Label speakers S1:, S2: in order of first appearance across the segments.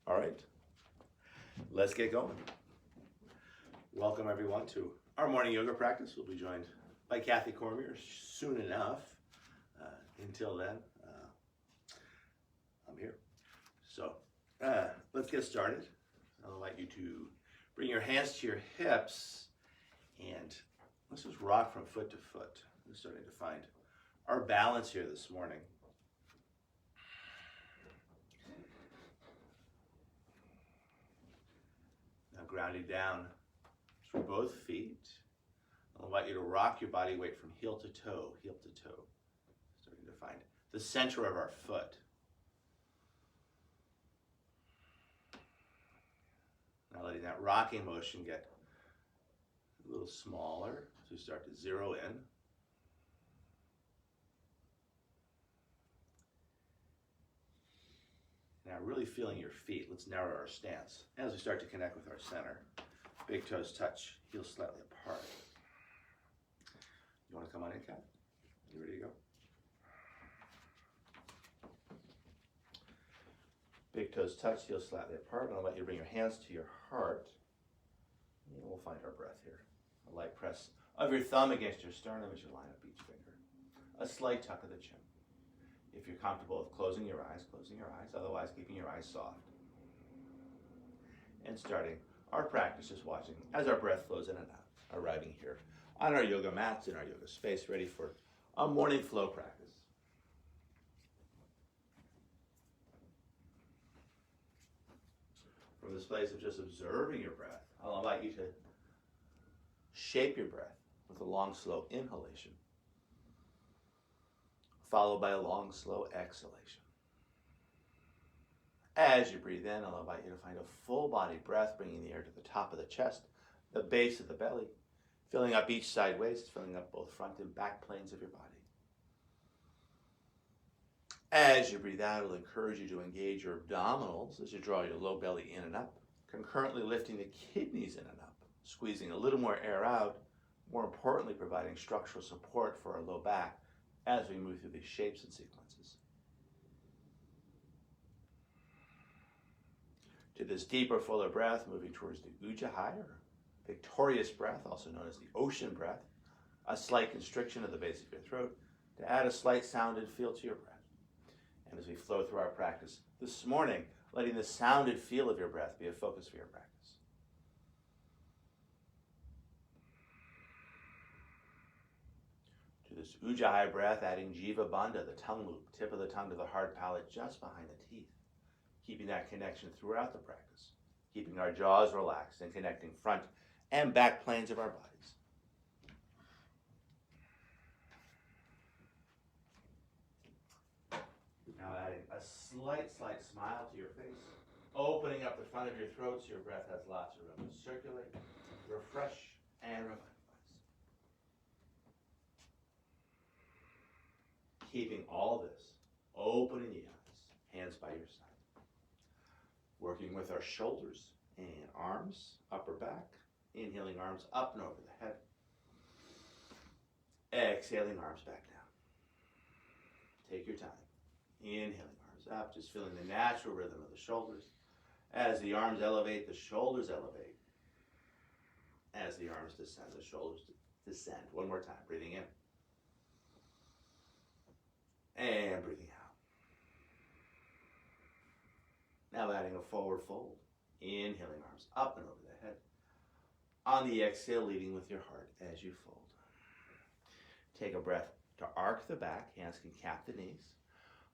S1: All right, let's get going. Welcome everyone to our morning yoga practice. We'll be joined by Kathy Cormier soon enough. Until then, I'm here. So let's get started. I'll invite you to bring your hands to your hips and let's just rock from foot to foot. We're starting to find our balance here this morning. Now grounding down through both feet. I'll invite you to rock your body weight from heel to toe, starting to find the center of our foot. Now letting that rocking motion get a little smaller as we start to zero in. Now really feeling your feet. Let's narrow our stance as we start to connect with our center. Big toes touch, heels slightly apart. You want to come on in, Kat? You ready to go? Big toes touch, heels slightly apart. And I'll let you bring your hands to your heart. And we'll find our breath here. A light press of your thumb against your sternum as you line up each finger. A slight tuck of the chin. If you're comfortable with closing your eyes, otherwise keeping your eyes soft. And starting our practice is watching as our breath flows in and out, arriving here on our yoga mats in our yoga space, ready for a morning flow practice. From this place of just observing your breath, I'll invite you to shape your breath with a long, slow inhalation, followed by a long, slow exhalation. As you breathe in, I'll invite you to find a full body breath, bringing the air to the top of the chest, the base of the belly, filling up each side waist, filling up both front and back planes of your body. As you breathe out, it'll encourage you to engage your abdominals as you draw your low belly in and up, concurrently lifting the kidneys in and up, squeezing a little more air out, more importantly, providing structural support for our low back as we move through these shapes and sequences. To this deeper, fuller breath, moving towards the Ujjayi, or victorious breath, also known as the ocean breath, a slight constriction of the base of your throat to add a slight sound and feel to your breath. And as we flow through our practice this morning, letting the sound and feel of your breath be a focus for your practice. To this Ujjayi breath, adding Jiva Bandha, the tongue loop, tip of the tongue to the hard palate just behind the teeth. Keeping that connection throughout the practice, keeping our jaws relaxed and connecting front and back planes of our bodies. Now adding a slight smile to your face, opening up the front of your throat so your breath has lots of room to circulate, refresh, and revitalize. Keeping all this open in the eyes, hands by your side. Working with our shoulders and arms, upper back. Inhaling arms up and over the head. Exhaling arms back down. Take your time. Inhaling arms up, just feeling the natural rhythm of the shoulders. As the arms elevate, the shoulders elevate. As the arms descend, the shoulders descend. One more time, breathing in. And breathing out. Now adding a forward fold. Inhaling arms up and over the head. On the exhale, leading with your heart as you fold. Take a breath to arc the back. Hands can cap the knees.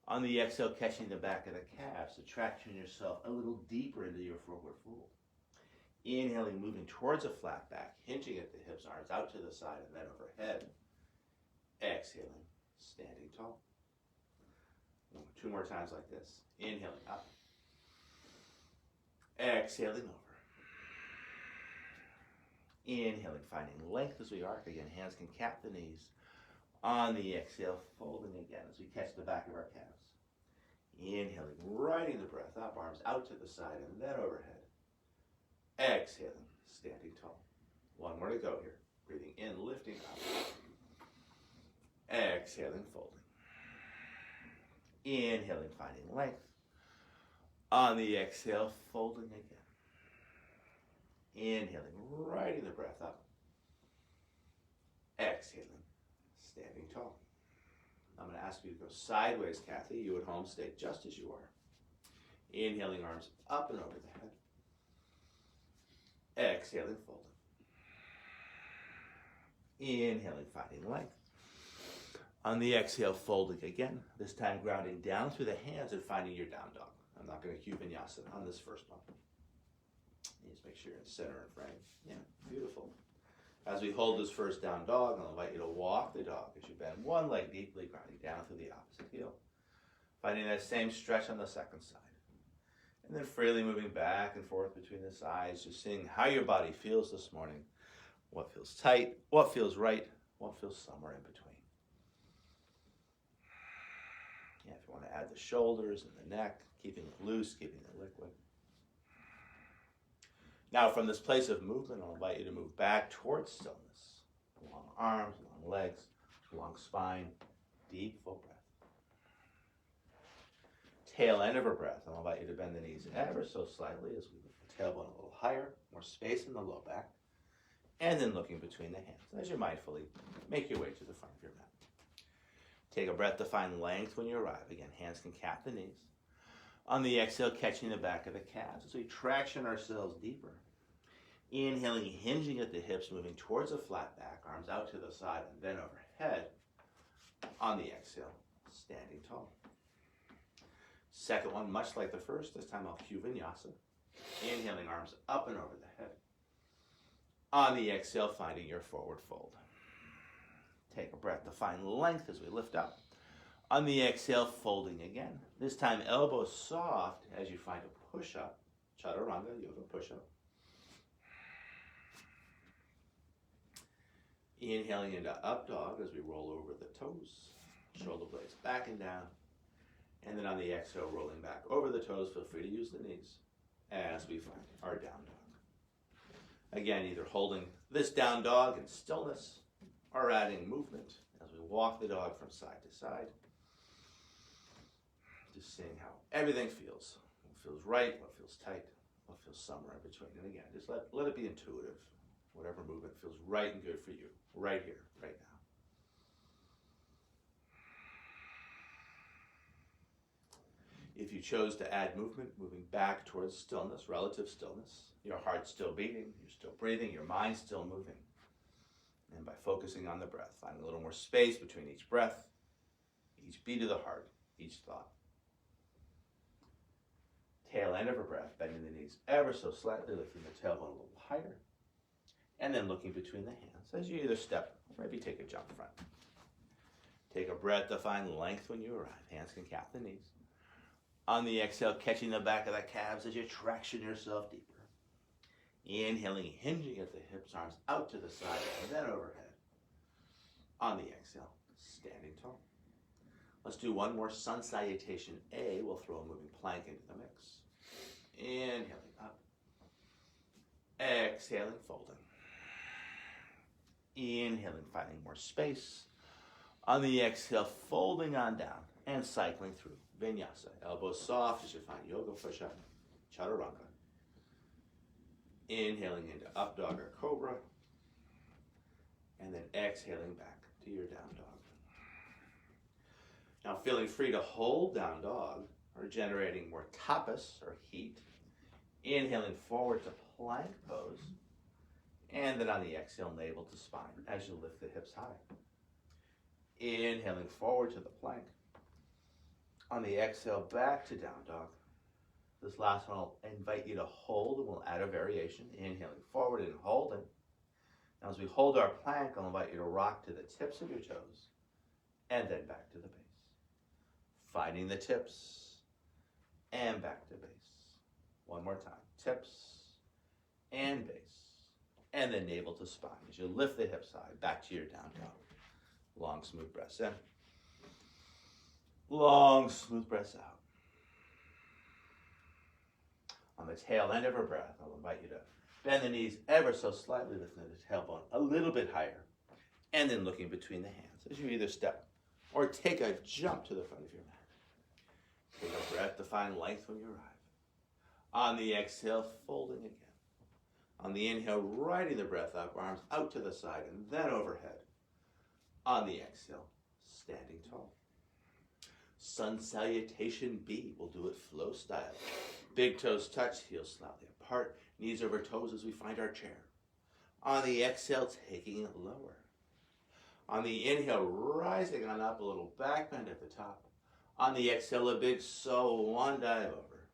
S1: On the exhale, catching the back of the calves. Attracting yourself a little deeper into your forward fold. Inhaling, moving towards a flat back. Hinging at the hips, arms out to the side and then overhead. Exhaling, standing tall. Two more times like this. Inhaling up. Exhaling over. Inhaling, finding length as we arc. Again, hands can cap the knees. On the exhale, folding again as we catch the back of our calves. Inhaling, riding the breath up, arms out to the side and then overhead. Exhaling, standing tall. One more to go here. Breathing in, lifting up. Exhaling, folding. Inhaling, finding length. On the exhale, folding again. Inhaling, riding the breath up. Exhaling, standing tall. I'm going to ask you to go sideways, Kathy. You at home, stay just as you are. Inhaling, arms up and over the head. Exhaling, folding. Inhaling, finding length. On the exhale, folding again. This time grounding down through the hands and finding your down dog. I'm not going to cue vinyasa on this first one. Just make sure you're in center and frame. Yeah, beautiful. As we hold this first down dog, I'll invite you to walk the dog as you bend one leg deeply, grounding down through the opposite heel. Finding that same stretch on the second side. And then freely moving back and forth between the sides, just seeing how your body feels this morning. What feels tight, what feels right, what feels somewhere in between. Yeah, if you want to add the shoulders and the neck, keeping it loose, keeping it liquid. Now from this place of movement, I'll invite you to move back towards stillness. Long arms, long legs, long spine, deep full breath. Tail end of our breath, I'll invite you to bend the knees ever so slightly as we lift the tailbone a little higher, more space in the low back, and then looking between the hands as you mindfully make your way to the front of your mat. Take a breath to find length when you arrive. Again, hands can cap the knees. On the exhale, catching the back of the calves as we traction ourselves deeper. Inhaling, hinging at the hips, moving towards a flat back, arms out to the side and then overhead. On the exhale, standing tall. Second one, much like the first, this time I'll cue vinyasa. Inhaling, arms up and over the head. On the exhale, finding your forward fold. Take a breath to find length as we lift up. On the exhale, folding again. This time, elbows soft as you find a push-up. Chaturanga, yoga push-up. Inhaling into up dog as we roll over the toes. Shoulder blades back and down. And then on the exhale, rolling back over the toes. Feel free to use the knees as we find our down dog. Again, either holding this down dog in stillness or adding movement as we walk the dog from side to side. Just seeing how everything feels. What feels right, what feels tight, what feels somewhere in between. And again, just let it be intuitive. Whatever movement feels right and good for you, right here, right now. If you chose to add movement, moving back towards stillness, relative stillness, your heart's still beating, you're still breathing, your mind's still moving. And by focusing on the breath, finding a little more space between each breath, each beat of the heart, each thought. Tail end of a breath, bending the knees ever so slightly, lifting the tailbone a little higher, and then looking between the hands as you either step or maybe take a jump front. Take a breath to find length when you arrive. Hands can cap the knees. On the exhale, catching the back of the calves as you traction yourself deeper. Inhaling, hinging at the hips, arms out to the side and then overhead. On the exhale, standing tall. Let's do one more sun salutation A. We'll throw a moving plank into the mix. Inhaling up. Exhaling, folding. Inhaling, finding more space. On the exhale, folding on down and cycling through vinyasa. Elbows soft as you find yoga push-up, chaturanga. Inhaling into up dog or cobra. And then exhaling back to your down dog. Now feeling free to hold down dog or generating more tapas or heat. Inhaling forward to plank pose. And then on the exhale, navel to spine as you lift the hips high. Inhaling forward to the plank. On the exhale, back to down dog. This last one, I'll invite you to hold, and we'll add a variation. Inhaling forward and holding. Now, as we hold our plank, I'll invite you to rock to the tips of your toes, and then back to the base. Finding the tips, and back to base. One more time. Tips, and base. And then navel to spine. As you lift the hips high, back to your down dog. Long, smooth breaths in. Long, smooth breaths out. On the tail end of our breath, I'll invite you to bend the knees ever so slightly, lifting the tailbone a little bit higher, and then looking between the hands as you either step or take a jump to the front of your mat. Take a breath to find length when you arrive. On the exhale, folding again. On the inhale, riding the breath up, arms out to the side and then overhead. On the exhale, standing tall. Sun Salutation B. We'll do it flow style. Big toes touch, heels slightly apart, knees over toes as we find our chair. On the exhale, taking it lower. On the inhale, rising on up, a little back bend at the top. On the exhale, a big swan dive over.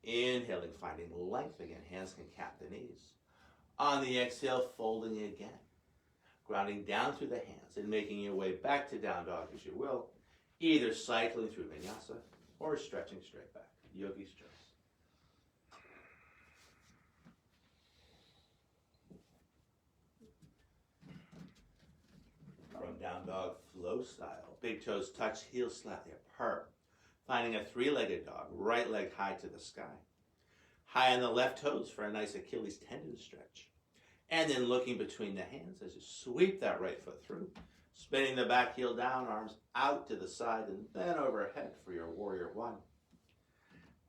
S1: Inhaling, finding length again. Hands can cap the knees. On the exhale, folding again. Grounding down through the hands and making your way back to down dog as you will. Either cycling through vinyasa or stretching straight back. Yogi's choice. From down dog, flow style. Big toes touch, heels slightly apart. Finding a three-legged dog, right leg high to the sky. High on the left toes for a nice Achilles tendon stretch. And then looking between the hands as you sweep that right foot through. Spinning the back heel down, arms out to the side and then overhead for your warrior one.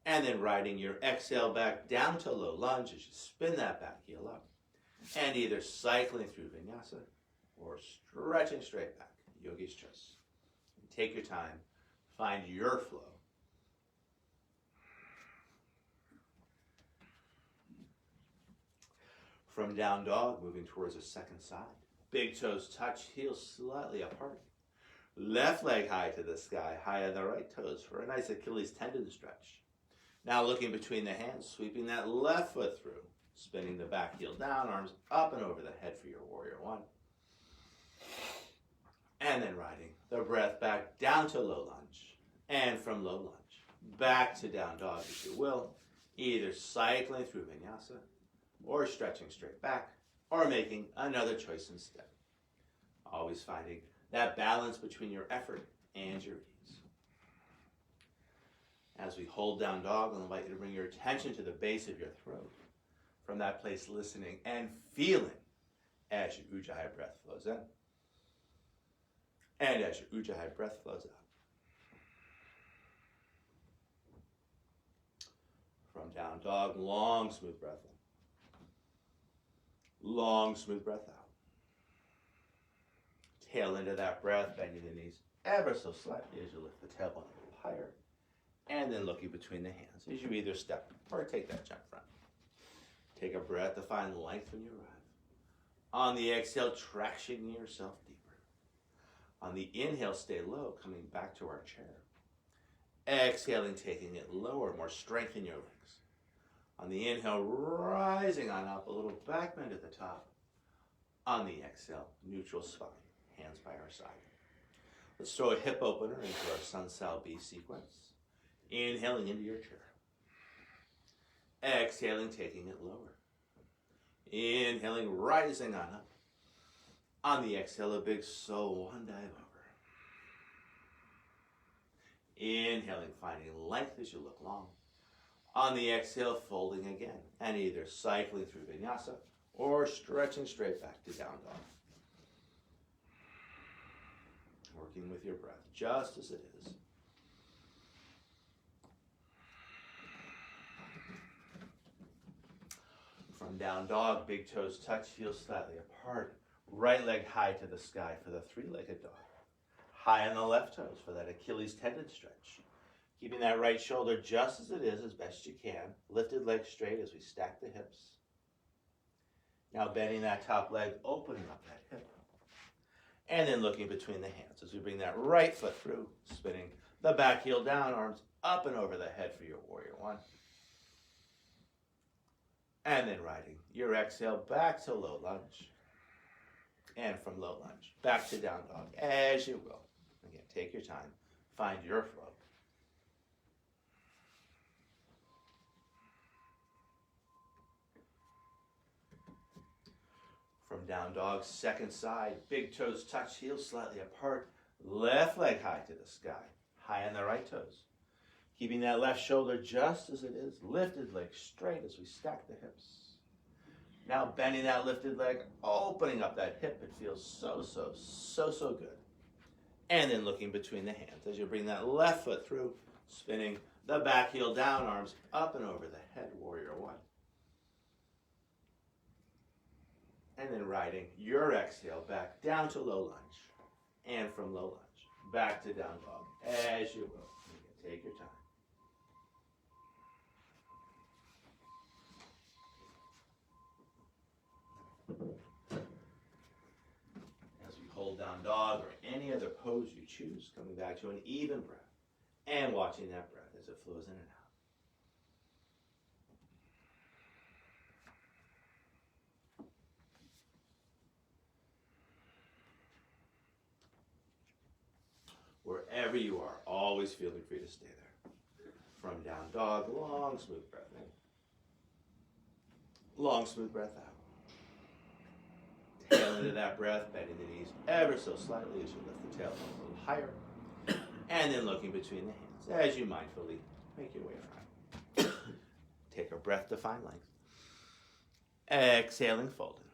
S1: And then riding your exhale back down to low lunge as you spin that back heel up. And either cycling through vinyasa or stretching straight back. Yogi's choice. Take your time. Find your flow. From down dog, moving towards the second side. Big toes touch, heels slightly apart. Left leg high to the sky, high on the right toes for a nice Achilles tendon stretch. Now looking between the hands, sweeping that left foot through. Spinning the back heel down, arms up and over the head for your warrior one. And then riding the breath back down to low lunge. And from low lunge, back to down dog if you will. Either cycling through vinyasa or stretching straight back, or making another choice instead. Always finding that balance between your effort and your ease. As we hold down dog, I'll invite you to bring your attention to the base of your throat. From that place, listening and feeling as your Ujjayi breath flows in. And as your Ujjayi breath flows out. From down dog, long, smooth breath in. Long, smooth breath out. Tail into that breath, bending the knees ever so slightly as you lift the tailbone a little higher. And then looking between the hands as you either step or take that jump front. Take a breath to find length when you arrive. On the exhale, traction yourself deeper. On the inhale, stay low, coming back to our chair. Exhaling, taking it lower, more strength in your legs. On the inhale, rising on up, a little back bend at the top. On the exhale, neutral spine, hands by our side. Let's throw a hip opener into our Sun Sal B sequence. Inhaling into your chair. Exhaling, taking it lower. Inhaling, rising on up. On the exhale, a big swan dive over. Inhaling, finding length as you look long. On the exhale, folding again, and either cycling through vinyasa or stretching straight back to down dog. Working with your breath, just as it is. From down dog, big toes touch, heels slightly apart. Right leg high to the sky for the three-legged dog. High on the left toes for that Achilles tendon stretch. Keeping that right shoulder just as it is as best you can. Lifted leg straight as we stack the hips. Now bending that top leg, opening up that hip. And then looking between the hands as we bring that right foot through. Spinning the back heel down, arms up and over the head for your warrior one. And then riding your exhale back to low lunge. And from low lunge, back to down dog, as you will. Again, take your time, find your flow. From down dog, second side, big toes touch, heels slightly apart, left leg high to the sky, high on the right toes. Keeping that left shoulder just as it is, lifted leg straight as we stack the hips. Now bending that lifted leg, opening up that hip. It feels so good. And then looking between the hands as you bring that left foot through, spinning the back heel down, arms up and over the head, warrior one. And then riding your exhale back down to low lunge. And from low lunge, back to down dog, as you will. Take your time. As we hold down dog or any other pose you choose, coming back to an even breath and watching that breath as it flows in and out. Wherever you are, always feeling free to stay there. From down dog, long, smooth breath in. Long, smooth breath out. Tail into that breath, bending the knees ever so slightly as you lift the tail a little higher. And then looking between the hands as you mindfully make your way around. Take a breath to find length. Exhaling, folding.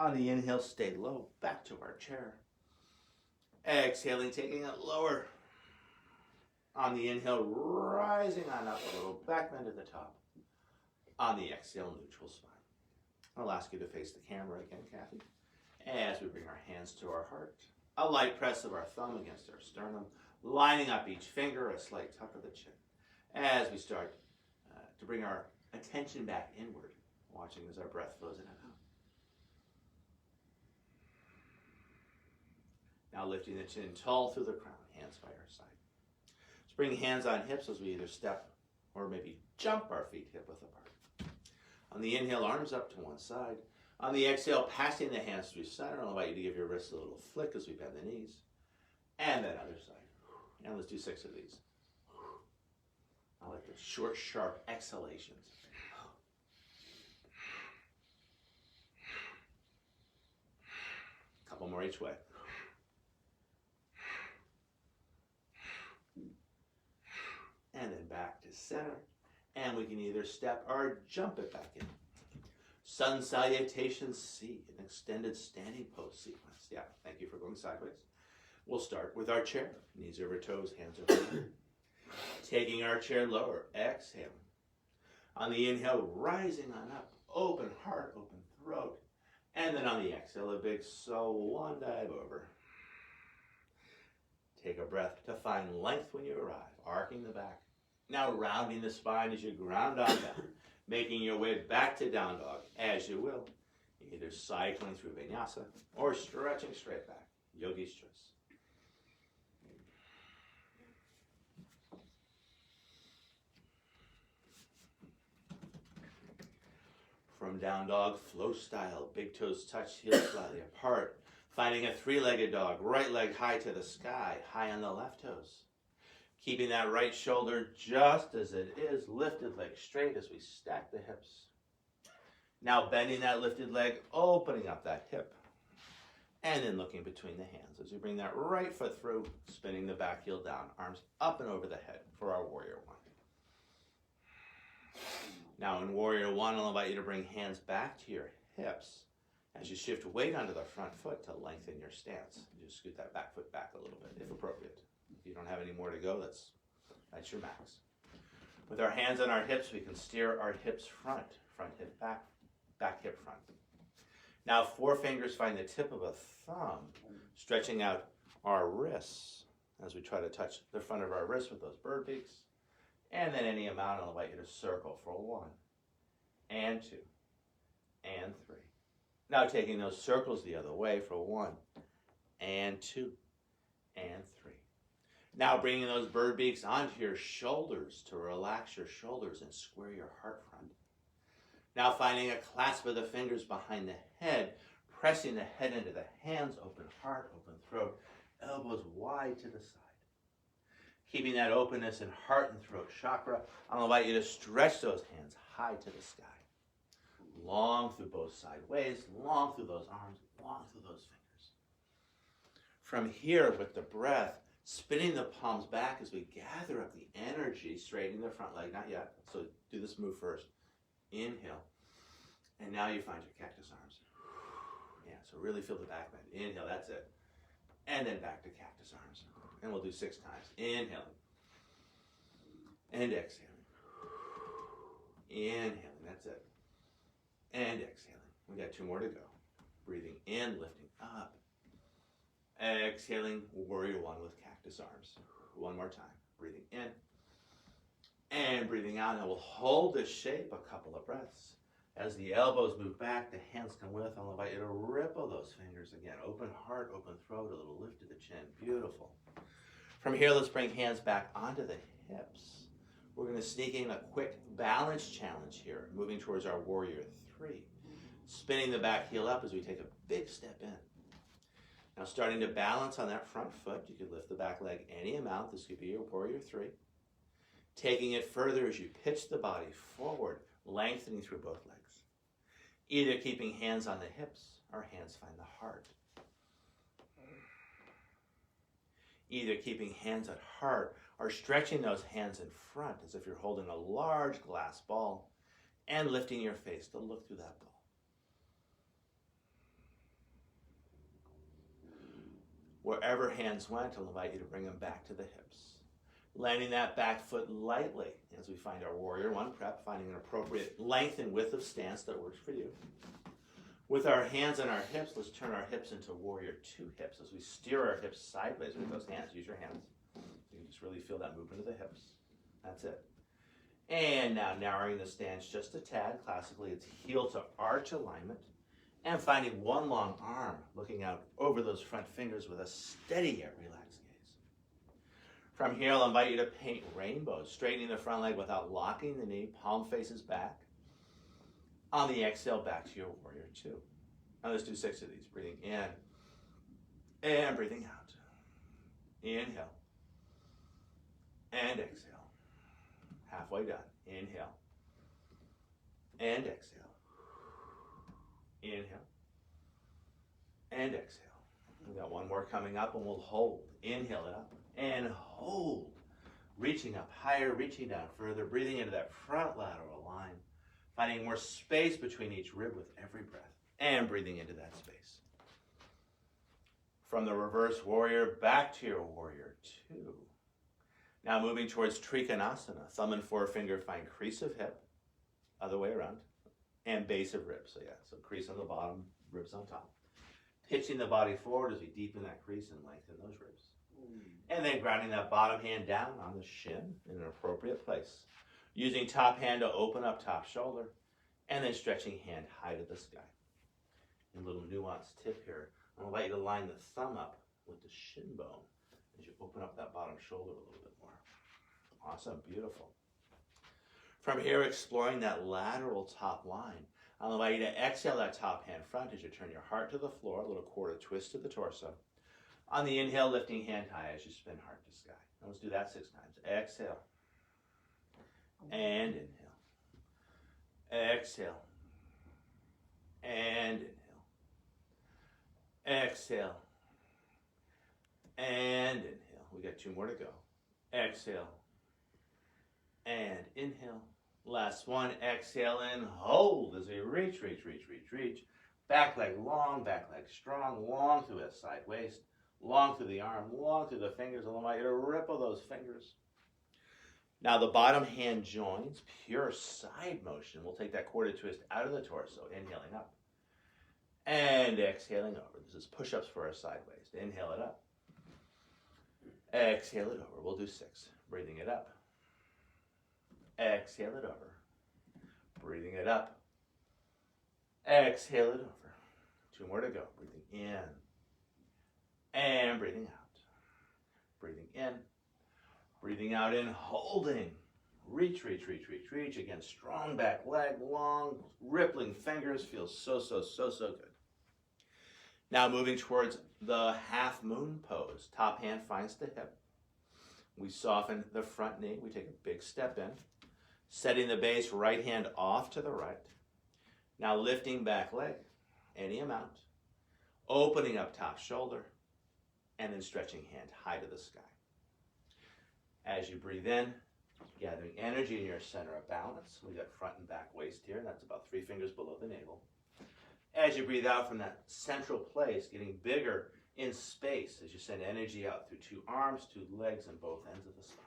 S1: On the inhale, stay low, back to our chair. Exhaling, taking it lower. On the inhale, rising on up a little, back bend to the top. On the exhale, neutral spine. I'll ask you to face the camera again, Kathy, as we bring our hands to our heart. A light press of our thumb against our sternum, lining up each finger, a slight tuck of the chin. As we start to bring our attention back inward, watching as our breath flows in and out. Now lifting the chin tall through the crown, hands by our side. Let's bring hands on hips as we either step or maybe jump our feet hip width apart. On the inhale, arms up to one side. On the exhale, passing the hands through center. I'll invite you to give your wrists a little flick as we bend the knees. And then other side. And let's do 6 of these. I like the short, sharp exhalations. A couple more each way. And then back to center. And we can either step or jump it back in. Sun salutation C, an extended standing pose sequence. Yeah, thank you for going sideways. We'll start with our chair. Knees over toes, hands over head. Taking our chair lower, exhaling. On the inhale, rising on up. Open heart, open throat. And then on the exhale, a big swan dive over. Take a breath to find length when you arrive, arcing the back. Now rounding the spine as you ground on down, making your way back to down dog as you will, either cycling through vinyasa or stretching straight back, yogi's choice. From down dog, flow style, big toes touch, heels slightly apart, finding a 3-legged dog, right leg high to the sky, high on the left toes. Keeping that right shoulder just as it is, lifted leg straight as we stack the hips. Now bending that lifted leg, opening up that hip. And then looking between the hands as we bring that right foot through, spinning the back heel down, arms up and over the head for our warrior one. Now in warrior one, I'll invite you to bring hands back to your hips as you shift weight onto the front foot to lengthen your stance. You just scoot that back foot back a little bit, if appropriate. If you don't have any more to go, that's your max. With our hands on our hips, we can steer our hips front hip back, back hip front. Now 4 fingers find the tip of a thumb, stretching out our wrists as we try to touch the front of our wrists with those bird beaks. And then any amount, I'll invite you to circle for 1, and 2, and 3. Now taking those circles the other way for 1, and 2, and 3. Now bringing those bird beaks onto your shoulders to relax your shoulders and square your heart front. Now finding a clasp of the fingers behind the head, pressing the head into the hands, open heart, open throat, elbows wide to the side. Keeping that openness in heart and throat chakra, I'll invite you to stretch those hands high to the sky. Long through both sideways, long through those arms, long through those fingers. From here, with the breath, spinning the palms back as we gather up the energy, straightening the front leg, not yet. So do this move first. Inhale. And now you find your cactus arms. Yeah, so really feel the back bend. Inhale, that's it. And then back to cactus arms. And we'll do 6 times. Inhaling. And exhaling. Inhaling, that's it. And exhaling. We got 2 more to go. Breathing in, lifting up. Exhaling, warrior 1 with cactus arms. 1 more time. Breathing in. And breathing out. Now we'll hold this shape a couple of breaths. As the elbows move back, the hands come with. I'll invite you to ripple those fingers again. Open heart, open throat, a little lift to the chin. Beautiful. From here, let's bring hands back onto the hips. We're going to sneak in a quick balance challenge here, moving towards our warrior 3. Spinning the back heel up as we take a big step in. Now starting to balance on that front foot, you could lift the back leg any amount. This could be your warrior 3. Taking it further as you pitch the body forward, lengthening through both legs. Either keeping hands on the hips or hands find the heart. Either keeping hands at heart or stretching those hands in front as if you're holding a large glass ball and lifting your face to look through that ball. Wherever hands went, I'll invite you to bring them back to the hips. Landing that back foot lightly as we find our warrior 1 prep, finding an appropriate length and width of stance that works for you. With our hands on our hips, let's turn our hips into warrior 2 hips as we steer our hips sideways with those hands. Use your hands. You can just really feel that movement of the hips. That's it. And now narrowing the stance just a tad. Classically, it's heel to arch alignment. And finding 1 long arm, looking out over those front fingers with a steady yet relaxed gaze. From here, I'll invite you to paint rainbows, straightening the front leg without locking the knee, palm faces back. On the exhale, back to your warrior 2. Now let's do 6 of these. Breathing in and breathing out. Inhale and exhale. Halfway done. Inhale and exhale. Inhale and exhale. We've got 1 more coming up and we'll hold. Inhale it up and hold. Reaching up higher, reaching down further, breathing into that front lateral line. Finding more space between each rib with every breath and breathing into that space. From the reverse warrior back to your warrior 2. Now moving towards Trikonasana. Thumb and forefinger find crease of hip, other way around, and base of ribs. So crease on the bottom, ribs on top. Pitching the body forward as we deepen that crease and lengthen those ribs. And then grounding that bottom hand down on the shin in an appropriate place. Using top hand to open up top shoulder, and then stretching hand high to the sky. And a little nuanced tip here. I'm going to invite you to line the thumb up with the shin bone as you open up that bottom shoulder a little bit more. Awesome, beautiful. From here, exploring that lateral top line. I'll invite you to exhale that top hand front as you turn your heart to the floor, a little quarter twist to the torso. On the inhale, lifting hand high as you spin heart to sky. Now let's do that 6 times. Exhale. And inhale. Exhale. And inhale. Exhale. And inhale. We got 2 more to go. Exhale. And inhale. Last 1. Exhale and hold as we reach. Back leg long, back leg strong, long through the side waist, long through the arm, long through the fingers. I'll invite you to ripple those fingers. Now the bottom hand joins, pure side motion. We'll take that quarter twist out of the torso, inhaling up. And exhaling over. This is push-ups for our side waist. Inhale it up. Exhale it over. We'll do 6. Breathing it up. Exhale it over. Breathing it up. Exhale it over. 2 more to go. Breathing in. And breathing out. Breathing in. Breathing out and holding. Reach. Again, strong back leg, long, rippling fingers. Feels so good. Now moving towards the half moon pose. Top hand finds the hip. We soften the front knee. We take a big step in. Setting the base, right hand off to the right. Now lifting back leg, any amount. Opening up top shoulder. And then stretching hand high to the sky. As you breathe in, gathering energy in your center of balance. We got front and back waist here. That's about 3 fingers below the navel. As you breathe out from that central place, getting bigger in space as you send energy out through 2 arms, 2 legs, and both ends of the spine.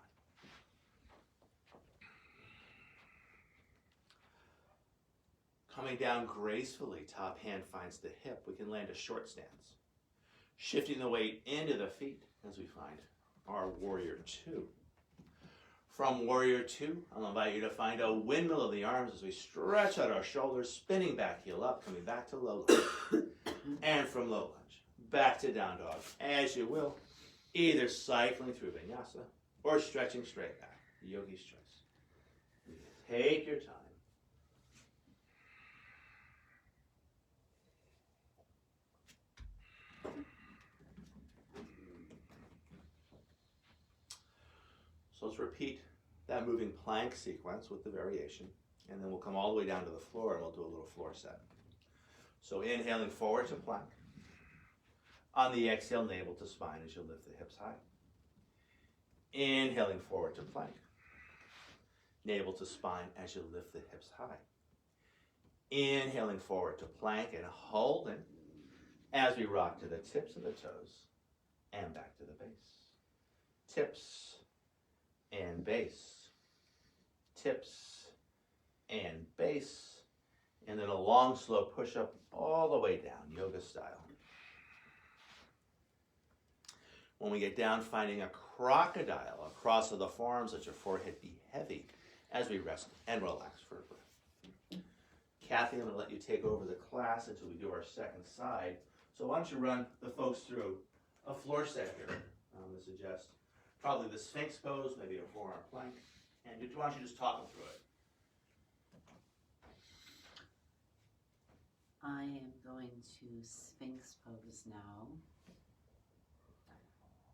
S1: Coming down gracefully, top hand finds the hip. We can land a short stance. Shifting the weight into the feet as we find our warrior two. From warrior two, I'll invite you to find a windmill of the arms as we stretch out our shoulders, spinning back, heel up, coming back to low lunge. And from low lunge, back to down dog, as you will, either cycling through vinyasa or stretching straight back, yogi's choice. Take your time. So let's repeat that moving plank sequence with the variation, and then we'll come all the way down to the floor and we'll do a little floor set. So inhaling forward to plank. On the exhale, navel to spine as you lift the hips high. Inhaling forward to plank. Navel to spine as you lift the hips high. Inhaling forward to plank and holding as we rock to the tips of the toes and back to the base. Tips and base, tips and base, and then a long, slow push-up all the way down, yoga style. When we get down, finding a crocodile across the forearms, let your forehead be heavy as we rest and relax for a breath. Kathy, I'm going to let you take over the class until we do our second side. So why don't you run the folks through a floor set here. I'm going to suggest probably the Sphinx pose, maybe a forearm plank. And why don't you just talk them through it?
S2: I am going to Sphinx pose now.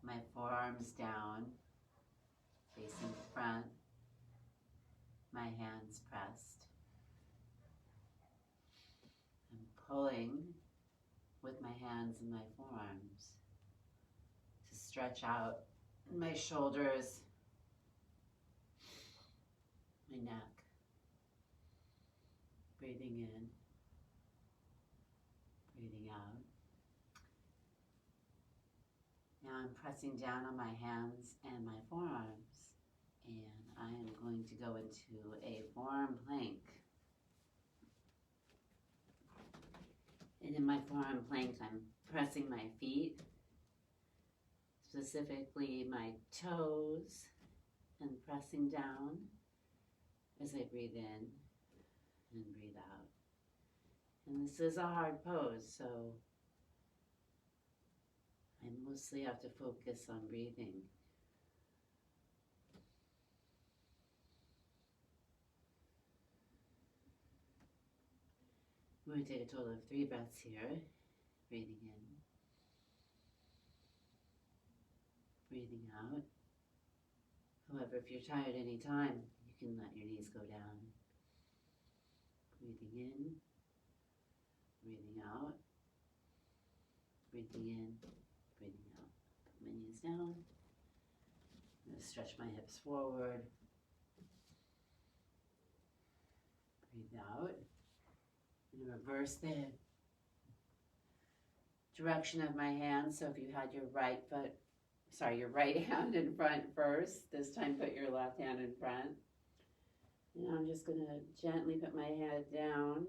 S2: My forearms down, facing front, my hands pressed. I'm pulling with my hands and my forearms to stretch out my shoulders, my neck, breathing in, breathing out. Now I'm pressing down on my hands and my forearms, and I am going to go into a forearm plank. And in my forearm plank, I'm pressing my feet, specifically my toes, and pressing down as I breathe in and breathe out. And this is a hard pose, so I mostly have to focus on breathing. We're going to take a total of 3 breaths here. Breathing in, breathing out. However, if you're tired any time, you can let your knees go down. Breathing in, breathing out, breathing in, breathing out. Put my knees down. I'm going to stretch my hips forward. Breathe out. And reverse the direction of my hands. So if you had your your right hand in front first, this time put your left hand in front. And I'm just going to gently put my head down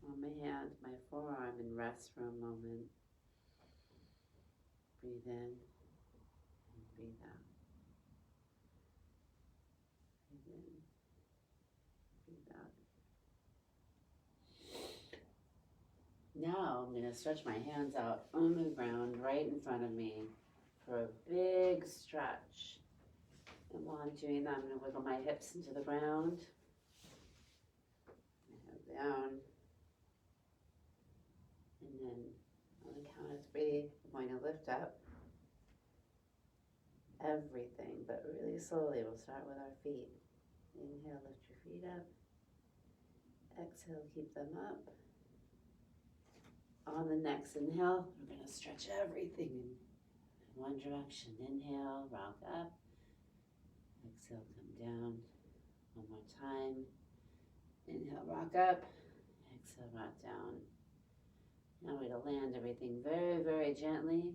S2: on my hand, my forearm, and rest for a moment. Breathe in and breathe out. Breathe in, breathe out. Now I'm going to stretch my hands out on the ground right in front of me for a big stretch. And while I'm doing that, I'm going to wiggle my hips into the ground. My head down. And then on the count of 3, I'm going to lift up everything, but really slowly. We'll start with our feet. Inhale, lift your feet up. Exhale, keep them up. On the next inhale, we're going to stretch everything in one direction. Inhale, rock up. Exhale, come down. One more time. Inhale, rock up. Exhale, rock down. Now we're going to land everything very, very gently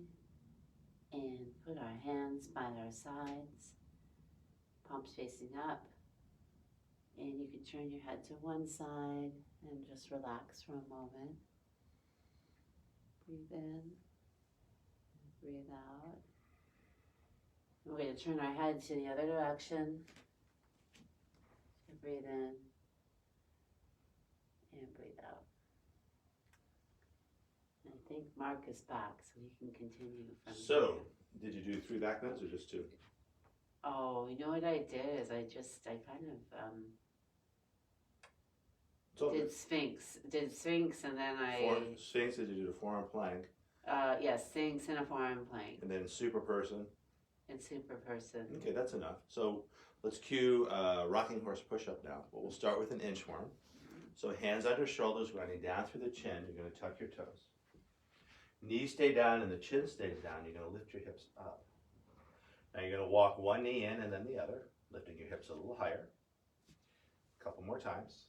S2: and put our hands by our sides, palms facing up. And you can you turn your head to one side and just relax for a moment. Breathe in, breathe out. We're going to turn our head to the other direction. So breathe in and breathe out. And I think Mark is back, so he can continue from
S1: So, did you do 3 back bends or just 2?
S2: Oh, you know what I did is I kind of did Sphinx, and then
S1: Sphinx, did you do the forearm plank?
S2: Yes, Sphinx and a forearm plank.
S1: And then super person.
S2: And super person.
S1: Okay, that's enough. So let's cue rocking horse push-up now. But we'll start with an inchworm. So hands under shoulders, running down through the chin. You're going to tuck your toes. Knees stay down and the chin stays down. You're going to lift your hips up. Now you're going to walk one knee in and then the other, lifting your hips a little higher. A couple more times.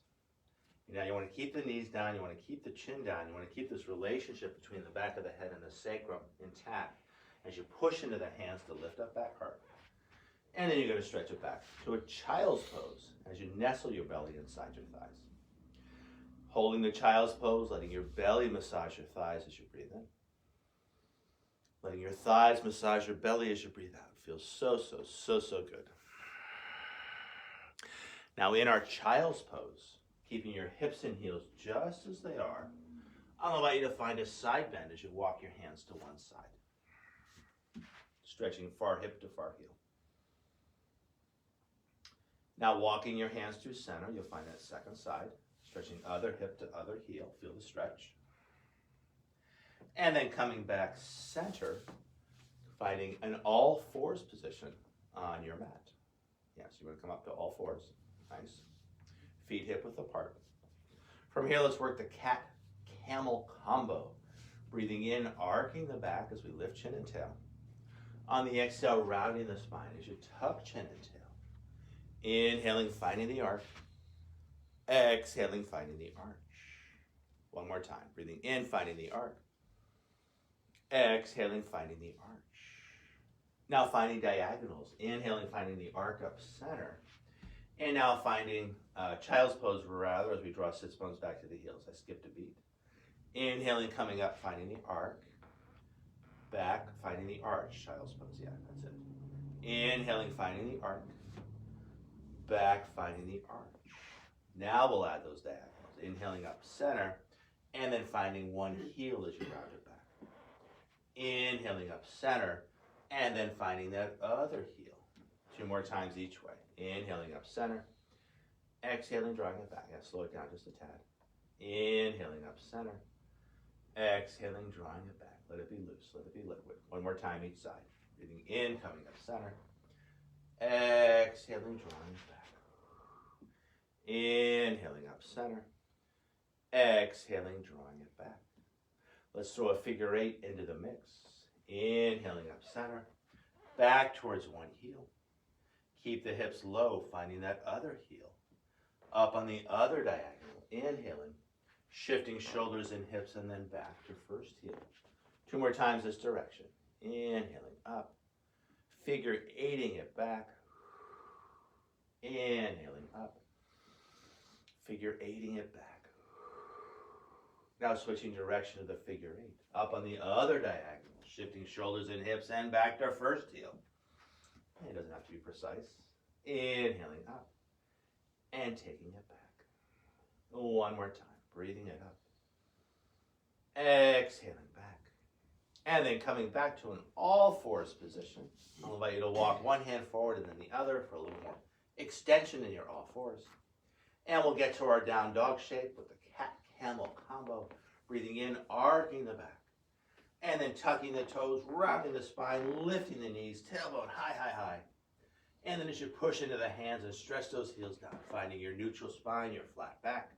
S1: Now you want to keep the knees down, you want to keep the chin down, you want to keep this relationship between the back of the head and the sacrum intact as you push into the hands to lift up that heart. And then you're going to stretch it back to a child's pose as you nestle your belly inside your thighs. Holding the child's pose, letting your belly massage your thighs as you breathe in. Letting your thighs massage your belly as you breathe out. It feels so good. Now in our child's pose, keeping your hips and heels just as they are, I'll invite you to find a side bend as you walk your hands to one side. Stretching far hip to far heel. Now walking your hands through center, you'll find that second side. Stretching other hip to other heel, feel the stretch. And then coming back center, finding an all fours position on your mat. Yes, you want to come up to all fours. Nice. Feet hip width apart. From here, let's work the cat-camel combo. Breathing in, arcing the back as we lift chin and tail. On the exhale, rounding the spine as you tuck chin and tail. Inhaling, finding the arc. Exhaling, finding the arch. One more time. Breathing in, finding the arc. Exhaling, finding the arch. Now finding diagonals. Inhaling, finding the arc up center. And now finding child's pose rather as we draw sits bones back to the heels. I skipped a beat. Inhaling, coming up, finding the arc. Back, finding the arch. Child's pose, yeah, that's it. Inhaling, finding the arc. Back, finding the arch. Now we'll add those diagonals. Inhaling up center, and then finding one heel as you round it back. Inhaling up center, and then finding that other heel. 2 more times each way. Inhaling up center, exhaling, drawing it back. Yeah, slow it down just a tad. Inhaling up center, exhaling, drawing it back. Let it be loose, let it be liquid. 1 more time each side. Breathing in, coming up center, exhaling, drawing it back. Inhaling up center, exhaling, drawing it back. Let's throw a figure 8 into the mix. Inhaling up center, back towards one heel. Keep the hips low, finding that other heel. Up on the other diagonal, inhaling, shifting shoulders and hips, and then back to first heel. 2 more times this direction. Inhaling up, figure 8ing it back. Inhaling up, figure 8ing it back. Now switching direction to the figure 8. Up on the other diagonal, shifting shoulders and hips, and back to first heel. It doesn't have to be precise. Inhaling up and taking it back. 1 more time, breathing it up. Exhaling back. And then coming back to an all fours position. I'll invite you to walk one hand forward and then the other for a little more extension in your all fours. And we'll get to our down dog shape with the cat-camel combo. Breathing in, arcing the back. And then tucking the toes, rounding the spine, lifting the knees, tailbone high, high, high. And then as you push into the hands and stretch those heels down, finding your neutral spine, your flat back.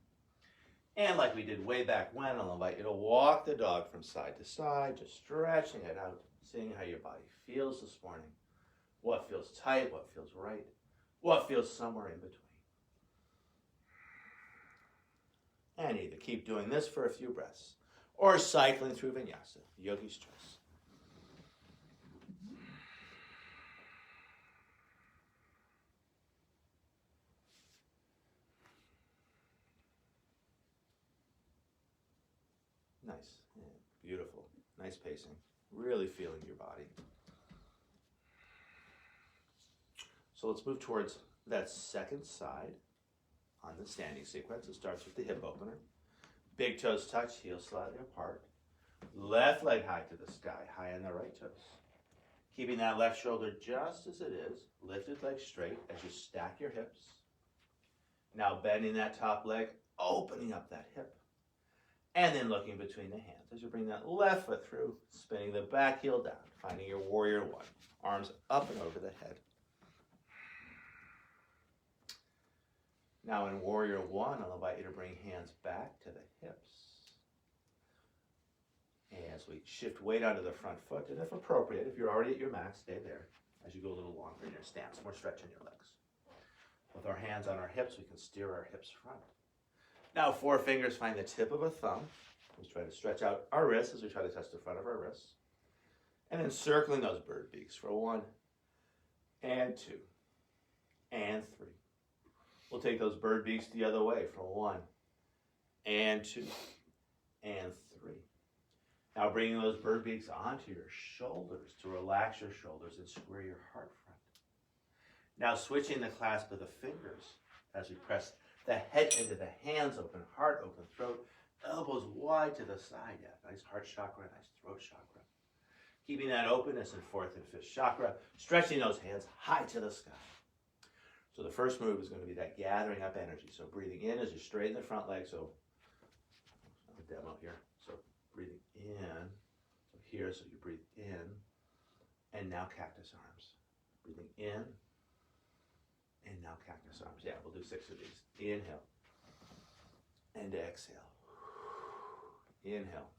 S1: And like we did way back when, I'll invite you to walk the dog from side to side, just stretching it out, seeing how your body feels this morning. What feels tight, what feels right, what feels somewhere in between. And either keep doing this for a few breaths, or cycling through vinyasa, yogi stress. Nice. Yeah, beautiful. Nice pacing. Really feeling your body. So let's move towards that second side on the standing sequence. It starts with the hip opener. Big toes touch, heels slightly apart. Left leg high to the sky, high on the right toes. Keeping that left shoulder just as it is. Lifted leg straight as you stack your hips. Now bending that top leg, opening up that hip. And then looking between the hands as you bring that left foot through, spinning the back heel down, finding your warrior one. Arms up and over the head. Now in warrior one, I'll invite you to bring hands back to the hips. As we shift weight onto the front foot, and if appropriate, if you're already at your max, stay there as you go a little longer in your stance, more stretch in your legs. With our hands on our hips, we can steer our hips front. Now, 4 fingers find the tip of a thumb. We try to stretch out our wrists as we try to touch the front of our wrists. And then circling those bird beaks for 1 and 2 and 3. We'll take those bird beaks the other way for 1 and 2 and 3. Now bringing those bird beaks onto your shoulders to relax your shoulders and square your heart front. Now switching the clasp of the fingers as we press the head into the hands, open heart, open throat, elbows wide to the side. Yeah, nice heart chakra, nice throat chakra. Keeping that openness in 4th and 5th chakra, stretching those hands high to the sky. So the first move is going to be that gathering up energy. So breathing in as you straighten the front leg. So I'll demo here. So breathing in, so here, so you breathe in, and now cactus arms. Breathing in, and now cactus arms. Yeah, we'll do 6 of these. Inhale, and exhale. Inhale,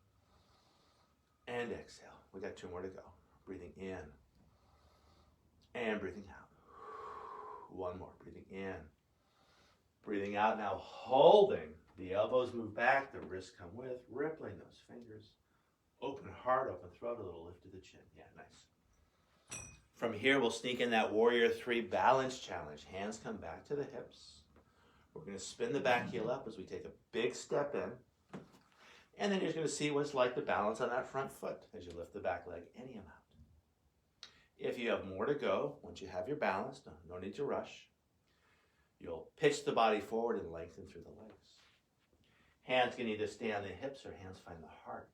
S1: and exhale. We got 2 more to go. Breathing in, and breathing out. 1 more, breathing in. Breathing out now, holding. The elbows move back, the wrists come with, rippling those fingers. Open heart, open throat, a little lift to the chin. Yeah, nice. From here, we'll sneak in that warrior 3 balance challenge. Hands come back to the hips. We're going to spin the back heel up as we take a big step in. And then you're going to see what it's like to balance on that front foot as you lift the back leg any amount. If you have more to go, once you have your balance, no need to rush. You'll pitch the body forward and lengthen through the legs. Hands can either stay on the hips or hands find the heart.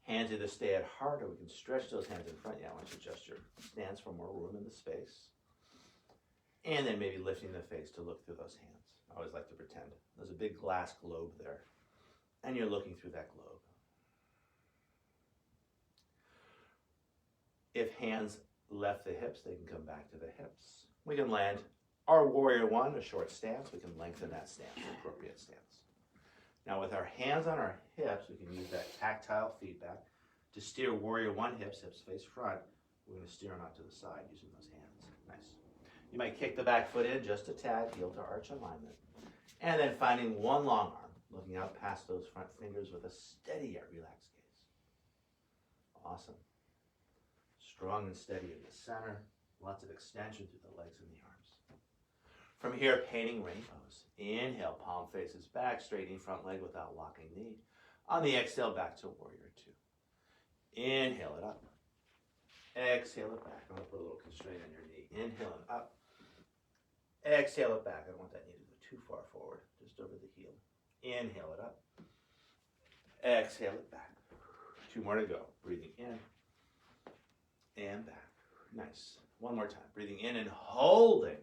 S1: Hands either stay at heart or we can stretch those hands in front. Yeah, once you adjust your stance for more room in the space. And then maybe lifting the face to look through those hands. I always like to pretend there's a big glass globe there. And you're looking through that globe. If hands left the hips, they can come back to the hips. We can land our warrior 1, a short stance. We can lengthen that stance, the appropriate stance. Now with our hands on our hips, we can use that tactile feedback to steer warrior 1 hips face front. We're going to steer them out to the side using those hands. Nice. You might kick the back foot in just a tad, heel to arch alignment. And then finding 1 long arm, looking out past those front fingers with a steady yet relaxed gaze. Awesome. Strong and steady in the center. Lots of extension through the legs and the arms. From here, painting rainbows. Inhale, palm faces back, straightening front leg without locking knee. On the exhale, back to warrior 2. Inhale it up. Exhale it back. I'm going to put a little constraint on your knee. Inhale and up. Exhale it back. I don't want that knee to go too far forward, just over the heel. Inhale it up. Exhale it back. 2 more to go. Breathing in and back. Nice. 1 more time. Breathing in and holding.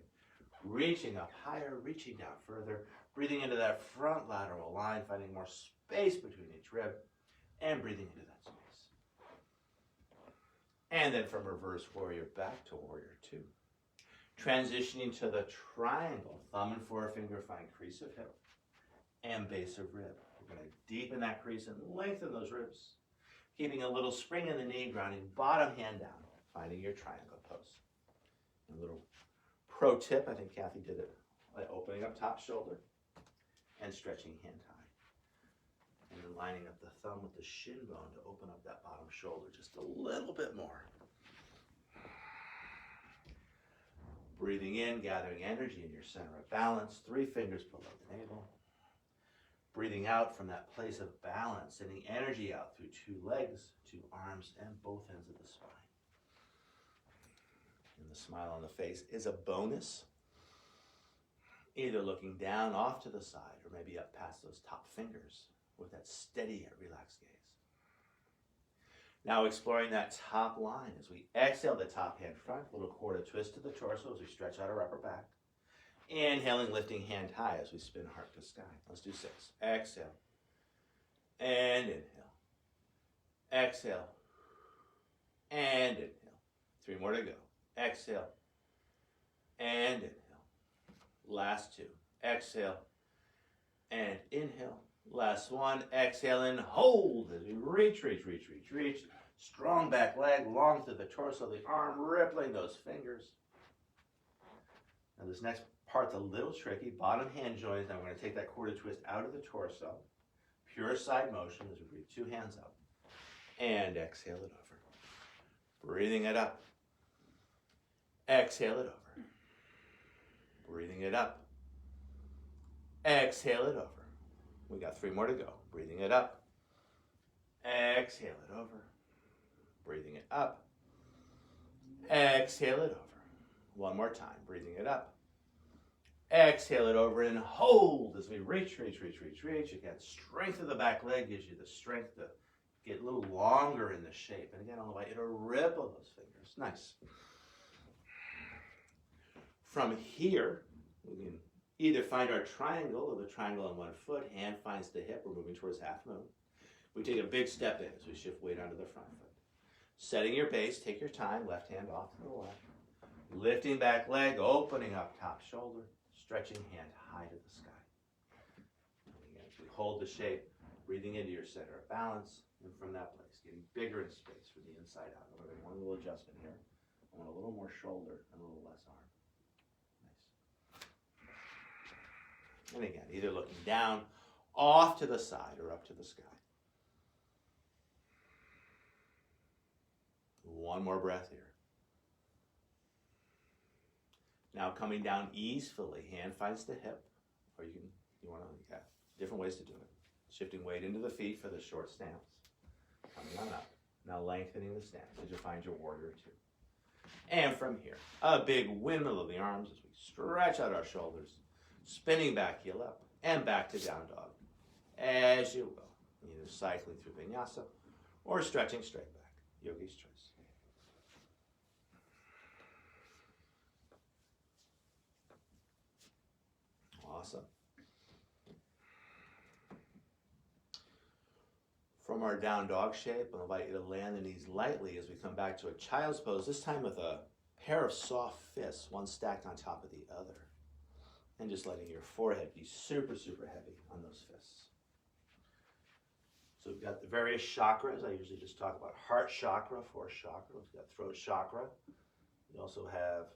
S1: Reaching up higher, reaching down further. Breathing into that front lateral line, finding more space between each rib. And breathing into that space. And then from reverse warrior back to warrior 2. Transitioning to the triangle. Thumb and forefinger find crease of hip and base of rib. We're going to deepen that crease and lengthen those ribs. Keeping a little spring in the knee, grounding bottom hand down, finding your triangle pose. And a little pro tip, I think Kathy did it by opening up top shoulder and stretching hand high. And then lining up the thumb with the shin bone to open up that bottom shoulder just a little bit more. Breathing in, gathering energy in your center of balance, 3 fingers below the navel. Breathing out from that place of balance, sending energy out through 2 legs, 2 arms, and both ends of the spine. And the smile on the face is a bonus, either looking down off to the side or maybe up past those top fingers with that steady yet relaxed gaze. Now exploring that top line as we exhale the top hand front, little quarter twist to the torso as we stretch out our upper back. Inhaling, lifting hand high as we spin heart to sky. Let's do 6. Exhale. And inhale. Exhale. And inhale. 3 more to go. Exhale. And inhale. Last 2. Exhale. And inhale. Last 1. Exhale and hold as we reach. Strong back leg, long through the torso, the arm rippling those fingers. Now this next part's a little tricky. Bottom hand joins. Now we're going to take that quarter twist out of the torso. Pure side motion as we breathe 2 hands out. And exhale it over. Breathing it up. Exhale it over. Breathing it up. Exhale it over. We got 3 more to go. Breathing it up. Exhale it over. Breathing it up. Exhale it over. 1 more time. Breathing it up. Exhale it over and hold as we reach. Again, strength of the back leg gives you the strength to get a little longer in the shape. And again, on the way, it'll ripple those fingers. Nice. From here, we can either find our triangle or the triangle on 1 foot. Hand finds the hip. We're moving towards half moon. We take a big step in as we shift weight onto the front foot. Setting your base, take your time. Left hand off to the left. Lifting back leg, opening up top shoulder. Stretching hand high to the sky. And again, as we hold the shape, breathing into your center of balance, and from that place, getting bigger in space from the inside out. We're going to one little adjustment here. I want a little more shoulder and a little less arm. Nice. And again, either looking down, off to the side, or up to the sky. 1 more breath here. Now coming down easefully, hand finds the hip, or you have different ways to do it. Shifting weight into the feet for the short stance. Coming on up. Now lengthening the stance as you find your warrior 2. And from here, a big windmill of the arms as we stretch out our shoulders, spinning back, heel up, and back to down dog. As you will, either cycling through vinyasa or stretching straight back. Yogi's choice. Awesome. From our down dog shape, I'll invite you to land the knees lightly as we come back to a child's pose, this time with a pair of soft fists, one stacked on top of the other. And just letting your forehead be super heavy on those fists. So we've got the various chakras. I usually just talk about heart chakra, 4th chakra. We've got throat chakra. We also have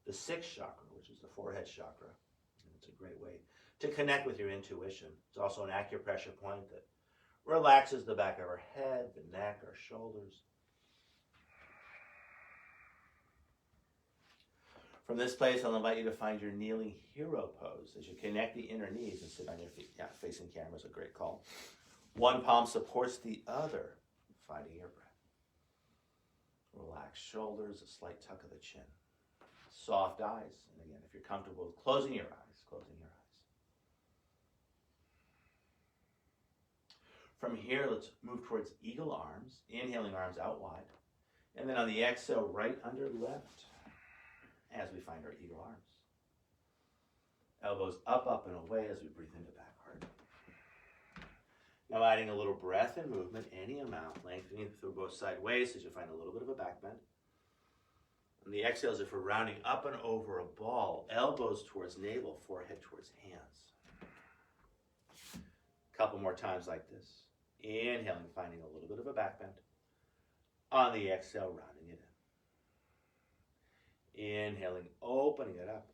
S1: the 6th chakra, which is the forehead chakra. It's a great way to connect with your intuition. It's also an acupressure point that relaxes the back of our head, the neck, our shoulders. From this place, I'll invite you to find your kneeling hero pose as you connect the inner knees and sit on your feet. Yeah, facing camera is a great call. 1 palm supports the other, finding your breath. Relaxed shoulders, a slight tuck of the chin. Soft eyes. And again, if you're comfortable with closing your eyes, closing your eyes. From here, let's move towards eagle arms. Inhaling, arms out wide. And then on the exhale, right under left as we find our eagle arms. Elbows up and away as we breathe into back heart. Now adding a little breath and movement, any amount, lengthening through both side waist as you find a little bit of a back bend. And the exhale is if we're rounding up and over a ball, elbows towards navel, forehead towards hands. A couple more times like this. Inhaling, finding a little bit of a back bend. On the exhale, rounding it in. Inhaling, opening it up.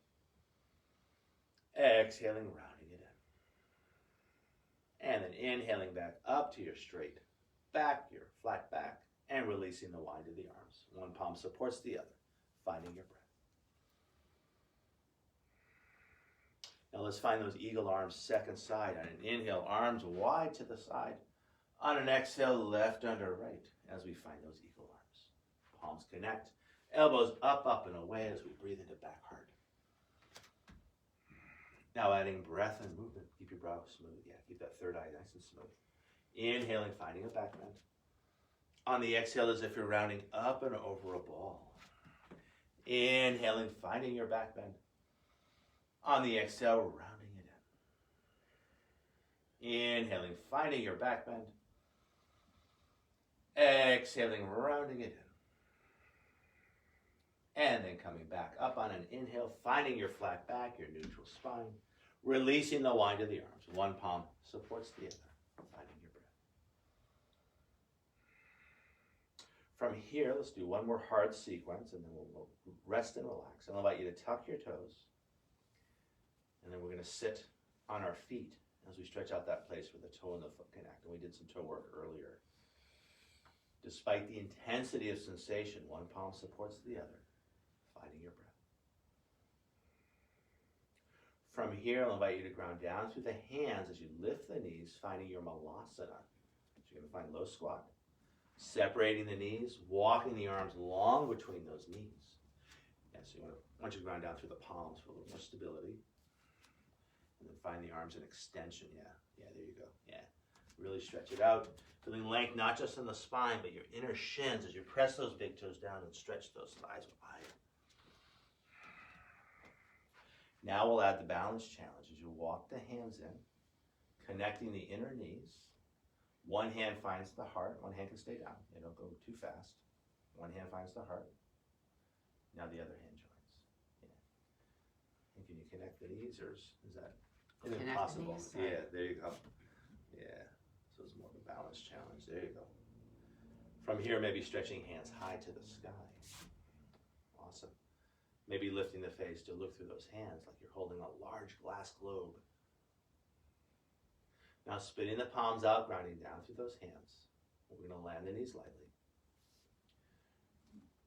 S1: Exhaling, rounding it in. And then inhaling back up to your straight back, your flat back, and releasing the wind of the arms. 1 palm supports the other, finding your breath. Now let's find those eagle arms second side. On an inhale, arms wide to the side. On an exhale, left under right as we find those eagle arms. Palms connect. Elbows up, up, and away as we breathe into back heart. Now adding breath and movement. Keep your brow smooth. Yeah, keep that third eye nice and smooth. Inhaling, finding a back bend. On the exhale, as if you're rounding up and over a ball. Inhaling, finding your back bend. On the exhale, rounding it in. Inhaling, finding your back bend. Exhaling, rounding it in. And then coming back up on an inhale, finding your flat back, your neutral spine. Releasing the wind of the arms. One palm supports the other. Finding your breath. From here, let's do one more hard sequence, and then we'll rest and relax. I'll invite you to tuck your toes. And then we're going to sit on our feet as we stretch out that place where the toe and the foot connect. And we did some toe work earlier. Despite the intensity of sensation, one palm supports the other, finding your breath. From here, I'll invite you to ground down through the hands as you lift the knees, finding your malasana. So you're going to find low squat. Separating the knees, walking the arms long between those knees. Yeah, so once you ground down through the palms for a little more stability. And then find the arms in extension. Yeah, there you go. Yeah, really stretch it out. Feeling length not just in the spine, but your inner shins as you press those big toes down and stretch those thighs wide. Now we'll add the balance challenge as you walk the hands in, connecting the inner knees. One hand finds the heart. One hand can stay down. You don't go too fast. One hand finds the heart. Now the other hand joins. Yeah. And can you connect the knees, or is that impossible? Yeah, there you go. Yeah. So it's more of a balance challenge. There you go. From here, maybe stretching hands high to the sky. Awesome. Maybe lifting the face to look through those hands like you're holding a large glass globe. Now spinning the palms out, grounding down through those hands. We're going to land the knees lightly.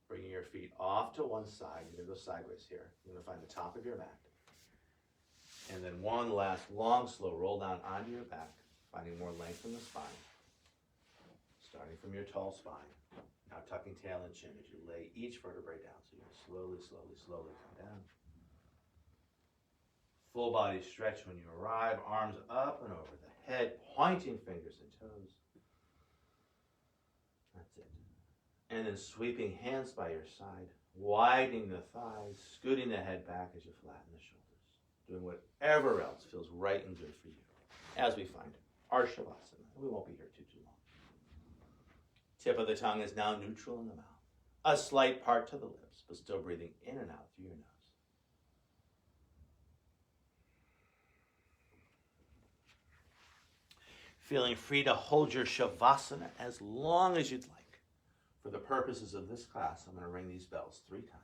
S1: Bringing your feet off to one side. You're going to go sideways here. You're going to find the top of your mat. And then one last long, slow roll down onto your back, finding more length in the spine. Starting from your tall spine. Now tucking tail and chin as you lay each vertebrae down. So you're going to slowly come down. Full body stretch when you arrive. Arms up and over the head, pointing fingers and toes. That's it. And then sweeping hands by your side, widening the thighs, scooting the head back as you flatten the shoulders. Doing whatever else feels right and good for you. As we find our Shavasana. We won't be here too long. Tip of the tongue is now neutral in the mouth. A slight part to the lips, but still breathing in and out through your nose. Feeling free to hold your Shavasana as long as you'd like. For the purposes of this class, I'm going to ring these bells 3 times.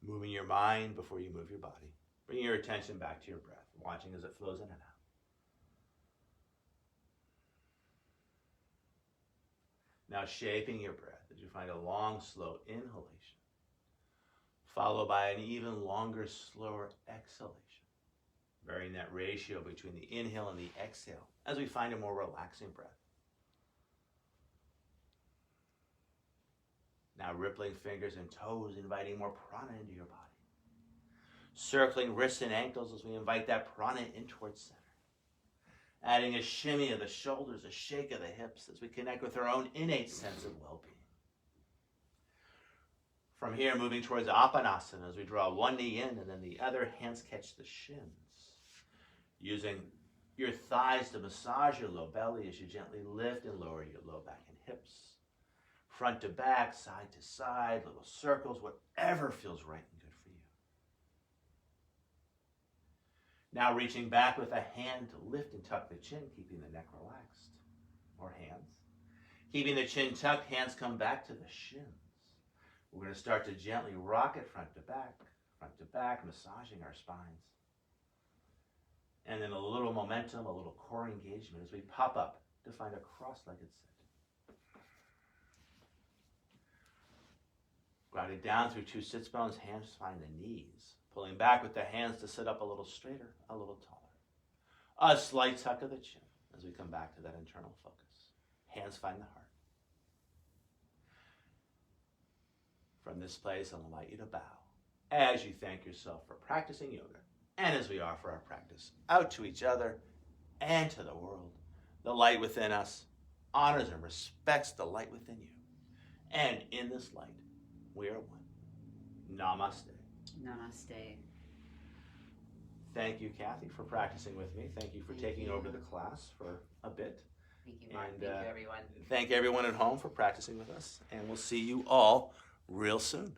S1: Moving your mind before you move your body. Bringing your attention back to your breath, watching as it flows in and out. Now shaping your breath as you find a long, slow inhalation, followed by an even longer, slower exhalation. Varying that ratio between the inhale and the exhale as we find a more relaxing breath. Now rippling fingers and toes, inviting more prana into your body. Circling wrists and ankles as we invite that prana in towards center. Adding a shimmy of the shoulders, a shake of the hips as we connect with our own innate sense of well-being. From here, moving towards Apanasana as we draw one knee in and then the other hands catch the shins. Using your thighs to massage your low belly as you gently lift and lower your low back and hips. Front to back, side to side, little circles, whatever feels right and good for you. Now reaching back with a hand to lift and tuck the chin, keeping the neck relaxed. Or hands. Keeping the chin tucked, hands come back to the shins. We're going to start to gently rock it front to back, massaging our spines. And then a little momentum, a little core engagement as we pop up to find a cross-legged sit. Grounding down through 2 sits bones, hands find the knees. Pulling back with the hands to sit up a little straighter, a little taller. A slight tuck of the chin as we come back to that internal focus. Hands find the heart. From this place, I'll invite you to bow as you thank yourself for practicing yoga and as we offer our practice out to each other and to the world. The light within us honors and respects the light within you. And in this light, we are one. Namaste.
S2: Namaste.
S1: Thank you, Kathy, for practicing with me. Thank you for taking over the class for a bit.
S2: Thank you, Mark.
S1: And,
S2: Thank you, everyone.
S1: Thank everyone at home for practicing with us. And we'll see you all real soon.